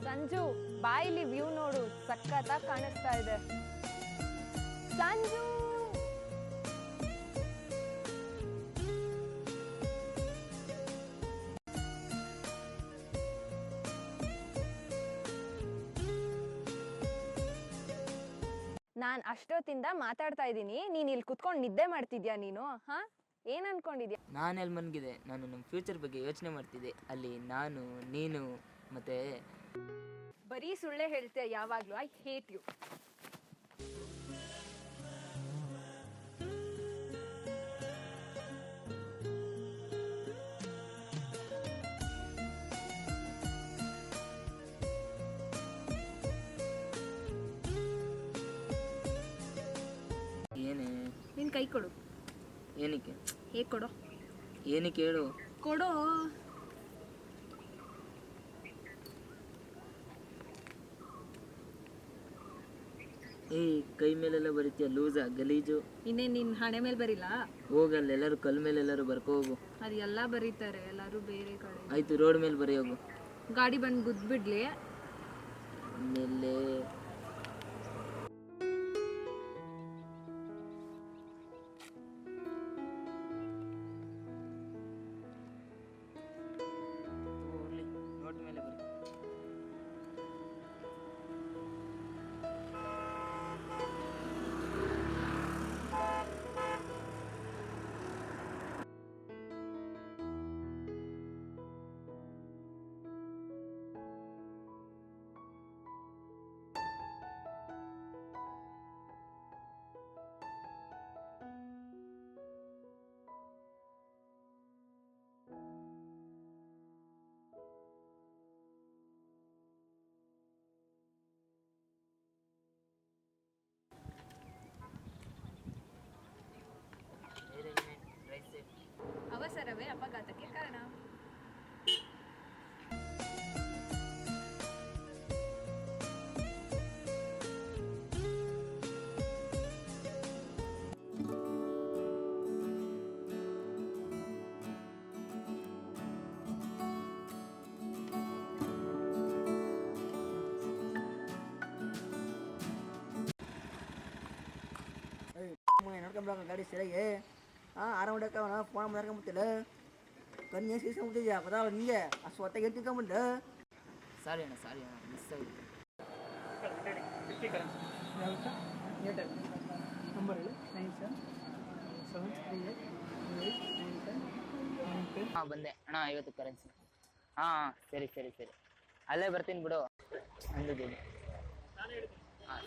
ಸಂಜು ಬಾಯಿಲಿ ವ್ಯೂ ನೋಡು, ಸಖತ್ತಾಗಿ ಕಾಣಿಸ್ತಾ ಇದೆ. ಸಂಜು ನಾನ್ ಅಷ್ಟೊತ್ತಿಂದ ಮಾತಾಡ್ತಾ ಇದ್ದೀನಿ, ನೀನ್ ಇಲ್ಲಿ ಕುತ್ಕೊಂಡು ನಿದ್ದೆ ಮಾಡ್ತಿದ್ಯಾ ನೀನು? ಹಾ, ಏನ್ ಅನ್ಕೊಂಡಿದ್ಯಾ? ನಾನು ಎಲ್ಲಿ ಮನ್ಗಿದೆ? ನಾನು ನಮ್ಮ ಫ್ಯೂಚರ್ ಬಗ್ಗೆ ಯೋಚನೆ ಮಾಡ್ತಿದ್ದೆ. ಅಲ್ಲಿ ನಾನು, ನೀನು ಮತ್ತೆ ಬರೀ ಸುಳ್ಳೆ ಹೇಳ್ತೀಯ ಯಾವಾಗ್ಲೂ. I hate you. ಏನೇ? ನಿನ್ ಕೈ ಕೊಡು. ಏನಕ್ಕೆ? ಹೇಗೆ ಕೊಡೋ? ಏನಕ್ಕೆ ಹೇಳು? ಕೊಡೋ. ಕೈ ಮೇಲೆಲ್ಲ ಬರೀತೀಯ, ಲೂಸಾ, ಗಲೀಜು. ಇನ್ನೇನು ನಿನ್ನ ಹಣೆ ಮೇಲೆ ಬರಿಲ್ಲ? ಹೋಗಲ್ಲ, ಎಲ್ಲರೂ ಕಲ್ ಮೇಲೆ ಎಲ್ಲರೂ ಬರ್ಕೋ ಹೋಗು. ಅದು ಎಲ್ಲ ಬರೀತಾರೆ, ಎಲ್ಲರೂ ಬೇರೆ ಕಡೆ. ಆಯ್ತು, ರೋಡ್ ಮೇಲೆ ಬರೀ ಹೋಗು. ಗಾಡಿ ಬಂದು ಗುದ್ಬಿಡ್ಲಿ ಆಮೇಲೆ ರೋಡ್ ಮೇಲೆ ಬರೀ. ಅವಸರವೇ ಅಪಘಾತಕ್ಕೆ ಕಾರಣ. ನೋಡ್ಕೊಂಬಿಡ ಗಾಡಿ ಸರಿಯಾಗಿ. ಆರಾಮ ಹೊಡಕವನ ಫೋನ್ ಮಾಡ್ಕೊಂಬಿಟ್ಟಿಲ್ಲ. ಕಣ್ಣು ಸೀಸ್ಕೊಂಬಿಟ್ಟಿದ್ಯಾ ಬದಲ್ಲ ನಿಂಗೆ? ಅಷ್ಟು ಹೊತ್ತಾಗಿ ಏನು ತಿನ್ಕೊಂಬಿಟ್ಟ? ಸಾರಿ ಅಣ್ಣ, ಸಾರಿ ಅಣ್ಣ, ಮಿಸ್ ಆಗಿದೆ. ಹಾಂ ಬಂದೆ ಅಣ್ಣ, 50 ಕರೆನ್ಸಿ. ಹಾಂ ಸರಿ ಸರಿ ಸರಿ, ಅಲ್ಲೇ ಬರ್ತೀನಿ ಬಿಡು. ಅಂದಿದ್ದೀನಿ. ಹಾಂ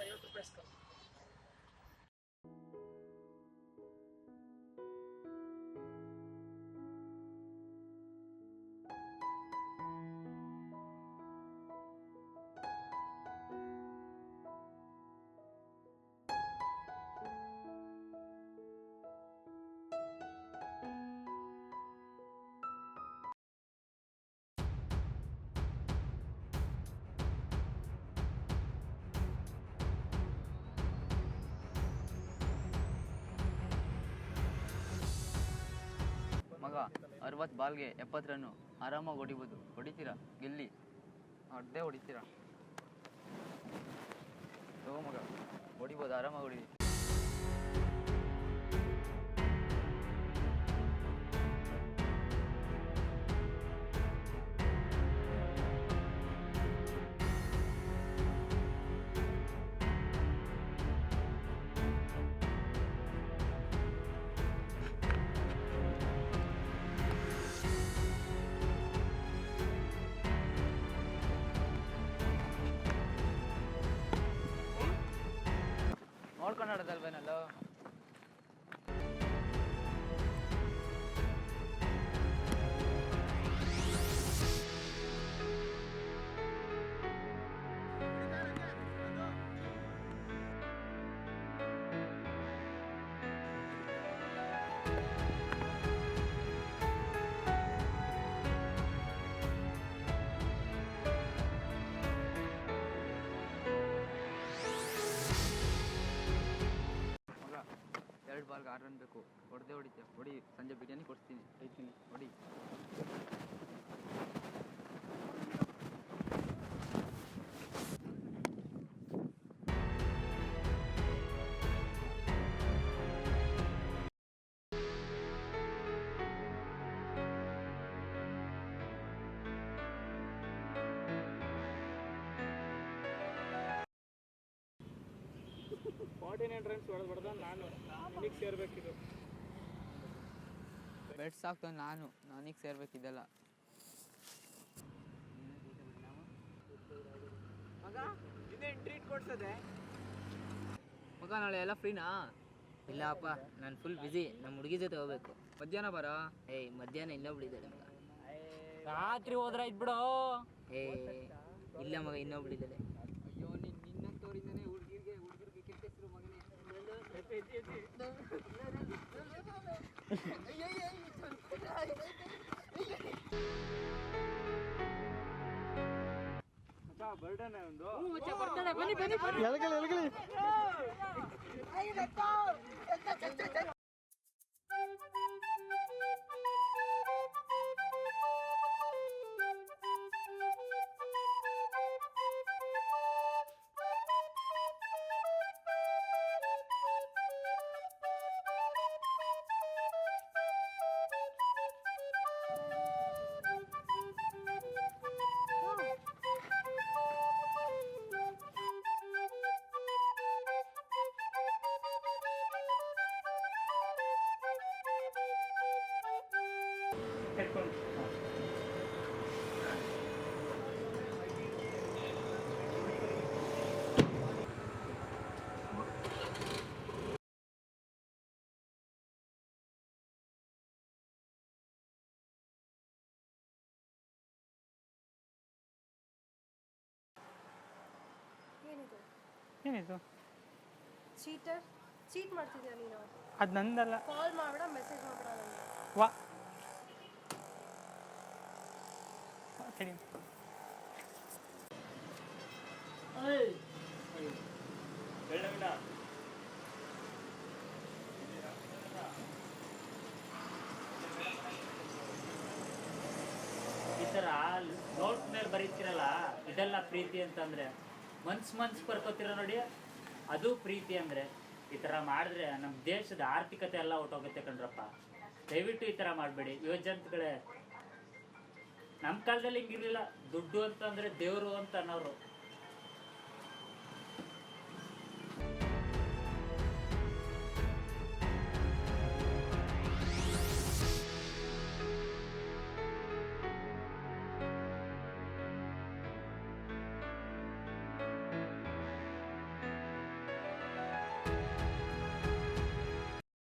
ಮಗ 60 ಬಾಲ್ಗೆ 70 ರನ್ನು ಆರಾಮಾಗಿ ಹೊಡಿಬೋದು. ಹೊಡಿತೀರಾ? ಗೆಲ್ಲಿ ಅಡ್ಡೆ ಹೊಡಿತೀರಾ? ತಗೋ ಮಗ, ಹೊಡಿಬೋದು, ಆರಾಮಾಗಿ ಹೊಡಿ. ನೋಡ್ಕೊಂಡು ಆಡೋದಲ್ವೇನಲ್ಲೋ? ಬಾಲ್ಗೆ 6 ರನ್ ಬೇಕು. ಹೊಡೆದೇ ಹೊಡಿತೀಯ, ಹೊಡಿ. ಸಂಜೆ ಬಿರಿಯಾನಿ ಕೊಡ್ತೀನಿ, ಹೊಡಿತೀನಿ, ಹೊಡಿ. ಬೆಡ್ ಸಾಕ್ತು ನಾನು ನನಗೆ ಸೇರ್ಬೇಕಿದ್ದೆಲ್ಲ. ಮಗ ನಾಳೆ ಎಲ್ಲ ಫ್ರೀನಾ? ಇಲ್ಲಪ್ಪ, ನಾನು ಫುಲ್ ಬಿಸಿ. ನಮ್ಮ ಹುಡುಗಿ ಜೊತೆ ಹೋಗ್ಬೇಕು. ಮಧ್ಯಾಹ್ನ ಬರ. ಏಯ್, ಮಧ್ಯಾಹ್ನ ಇನ್ನೊಬ್ಳಿದ್ದಾಳೆ ಮಗ. ರಾತ್ರಿ ಹೋದ್ರೆ ಇದ್ಬಿಡು. ಇಲ್ಲ ಮಗ, ಇನ್ನೊಬ್ಳಿದ್ದಾಳೆ. ಅಯ್ಯೋ ನಿನ್ನಂತವರಿಂದನೇ ಹುಡುಗಿರಿಗೆ ಕೆಟ್ಟ ಹೆಸರು ಮಗನೇ. ಏನಿದು? ಚೀಟ್ ಮಾಡ್ತಿದ್ಯಾ ನೀನು? ಅದು ನಂದಲ್ಲ. ಕಾಲ್ ಮಾಡಬೇಡ, ಮೆಸೇಜ್ ಮಾಡಬೇಡ ನನಗೆ. ವಾ ಸರಿ. ಈ ಥರ ನೋಟ್ ಮೇಲೆ ಬರೀತಿರಲ್ಲ, ಇದೆಲ್ಲ ಪ್ರೀತಿ ಅಂತಂದರೆ. ಮನ್ಸು ಬರ್ಕೋತಿರೋ ನೋಡಿ, ಅದು ಪ್ರೀತಿ ಅಂದರೆ. ಈ ಥರ ಮಾಡಿದ್ರೆ ನಮ್ಮ ದೇಶದ ಆರ್ಥಿಕತೆ ಎಲ್ಲ ಹೊಟ್ಟೋಗುತ್ತೆ ಕಣ್ರಪ್ಪ. ದಯವಿಟ್ಟು ಈ ಥರ ಮಾಡಬೇಡಿ ಯುವಜಂತುಗಳೇ. ನಮ್ಮ ಕಾಲದಲ್ಲಿ ಹಿಂಗಿರಲಿಲ್ಲ. ದುಡ್ಡು ಅಂತಂದರೆ ದೇವರು ಅಂತ ಅನ್ನೋರು.